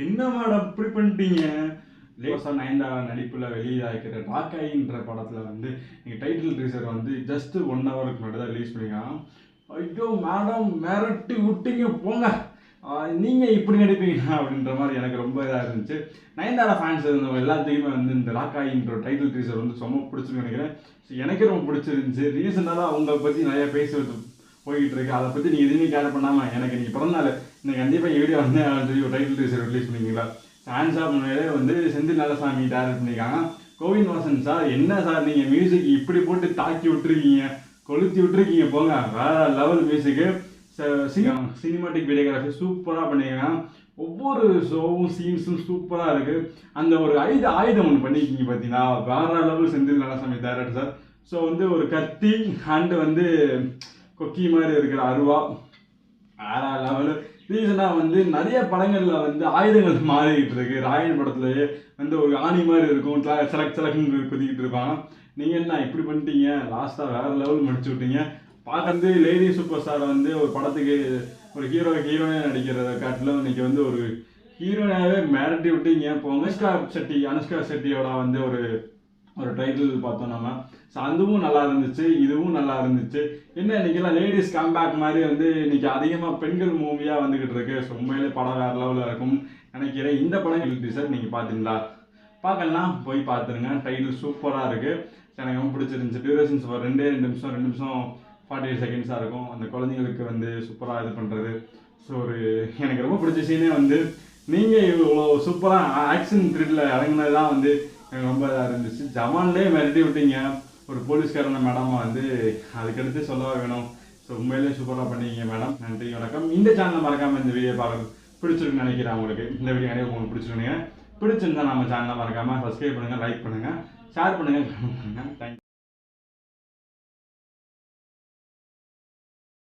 என்ன மேடம் இப்படி பண்ணிட்டீங்க? லேசா நயன்தாரா நடிப்பில் வெளியாகிற ராக்காயின்ற படத்தில் வந்து நீங்கள் டைட்டில் டீசர் வந்து ஜஸ்ட் 1 ஹவருக்கு முன்னாடி தான் ரிலீஸ் பண்ணிக்கலாம். ஐயோ மேடம் மிரட்டி விட்டீங்க போங்க, நீங்கள் இப்படி நடிப்பீங்க அப்படின்ற மாதிரி எனக்கு ரொம்ப இதாக இருந்துச்சு. நயன்தாரா ஃபேன்ஸ் இருந்தவங்க எல்லாத்துக்குமே வந்து இந்த ராக்காயின்ற டைட்டில் டீசர் வந்து ரொம்ப பிடிச்சிருன்னு நினைக்கிறேன். ஸோ எனக்கே ரொம்ப பிடிச்சிருந்துச்சு. ரீசெண்டாக தான் அவங்கள பற்றி நிறைய பேசி போய்கிட்டு இருக்கு. அதை பற்றி நீங்கள் எதுவுமே கேர் பண்ணாமல் எனக்கு நீங்கள் பிறந்தநாள் இன்னைக்கு கண்டிப்பாக வீடியோ வந்து சொல்லி ஒரு டைட்டில் டீசர் ரிலீஸ் பண்ணிங்களா. ஹேண்ட்ஸ் ஆஃப் முன்னாடியே வந்து செந்தில் நல்லசாமி டேரக்ட் பண்ணியிருக்காங்க. கோவிந்த் வாசன் சார், என்ன சார் நீங்கள் மியூசிக் இப்படி போட்டு தாக்கி விட்டுருக்கீங்க, கொளுத்தி விட்டுருக்கீங்க போங்க, வேற லெவல் மியூசிக்கு. சினிமாட்டிக் வீடியோகிராஃபி சூப்பராக பண்ணியிருக்காங்க. ஒவ்வொரு ஷோவும் சீன்ஸும் சூப்பராக இருக்குது. அந்த ஒரு ஆயுதம் ஒன்று பண்ணியிருக்கீங்க பார்த்தீங்கன்னா, வேற level Senthil Nallasamy director sir. So வந்து ஒரு கத்தி அண்டு வந்து கொக்கி மாதிரி இருக்கிற அருவா வேற லெவலு. ரீசனாக வந்து நிறைய படங்களில் வந்து ஆயுதங்கள் மாறிக்கிட்டு இருக்கு. ராயன் படத்துலேயே வந்து ஒரு ஆணி மாதிரி இருக்கும், செலக்ட்னு குதிக்கிட்டு இருப்பாங்க. நீங்கள் என்ன இப்படி பண்ணிட்டீங்க, லாஸ்ட்டாக வேறு லெவல் முடிச்சு விட்டீங்க. பார்க்கறது லேடி சூப்பர் ஸ்டாரை வந்து ஒரு படத்துக்கு ஒரு ஹீரோயினாக நடிக்கிறத காட்டிலும் இன்றைக்கி வந்து ஒரு ஹீரோயினாகவே மிரட்டி விட்டீங்க. இப்போ அனுஷ்கா செட்டியோட வந்து ஒரு டைட்டில் பார்த்தோம் நம்ம. ஸோ அதுவும் நல்லா இருந்துச்சு, இதுவும் நல்லா இருந்துச்சு. என்ன இன்றைக்கெல்லாம் லேடிஸ் கம்பேக் மாதிரி வந்து இன்றைக்கி அதிகமாக பெண்கள் மூவியாக வந்துக்கிட்டு இருக்கு. ஸோ உண்மையிலே படம் வேறு லெவலில் இருக்கும் நினைக்கிறேன். இந்த படம் டீசர் நீங்கள் பார்த்தீங்களா? பார்க்கலாம், போய் பார்த்துருங்க. டைட்டில் சூப்பராக இருக்குது, எனக்கு ரொம்ப பிடிச்சிருந்துச்சு. டியூரேஷன்ஸ் ஒரு 2 நிமிஷம் 48 செகண்ட்ஸாக இருக்கும். அந்த குழந்தைங்களுக்கு வந்து சூப்பராக இது பண்ணுறது. ஸோ எனக்கு ரொம்ப பிடிச்ச சீனே வந்து நீங்கள் இவ்வளோ சூப்பராக ஆக்ஷன் த்ரில்லில் இறங்கினது தான் வந்து எனக்கு ரொம்ப இதாக இருந்துச்சு. ஜவான்லேயே மிரட்டி விட்டீங்க ஒரு போலீஸ்காரன மேடமாக வந்து, அதுக்கடுத்து சொல்லவா வேணும். ஸோ உண்மையிலே சூப்பராக பண்ணிங்க மேடம். நன்றி, வணக்கம். இந்த சேனலை மறக்காமல் இந்த வீடியோ பார்க்க பிடிச்சிருக்குன்னு நினைக்கிறேன். உங்களுக்கு இந்த வீடியோ நிறைய உங்களுக்கு பிடிச்சிருக்கீங்க. பிடிச்சிருந்தா நம்ம சேனலை மறக்காமல் சப்ஸ்கிரைப் பண்ணுங்கள், லைக் பண்ணுங்கள், ஷேர் பண்ணுங்கள், கமெண்ட் பண்ணுங்கள். தேங்க்யூ.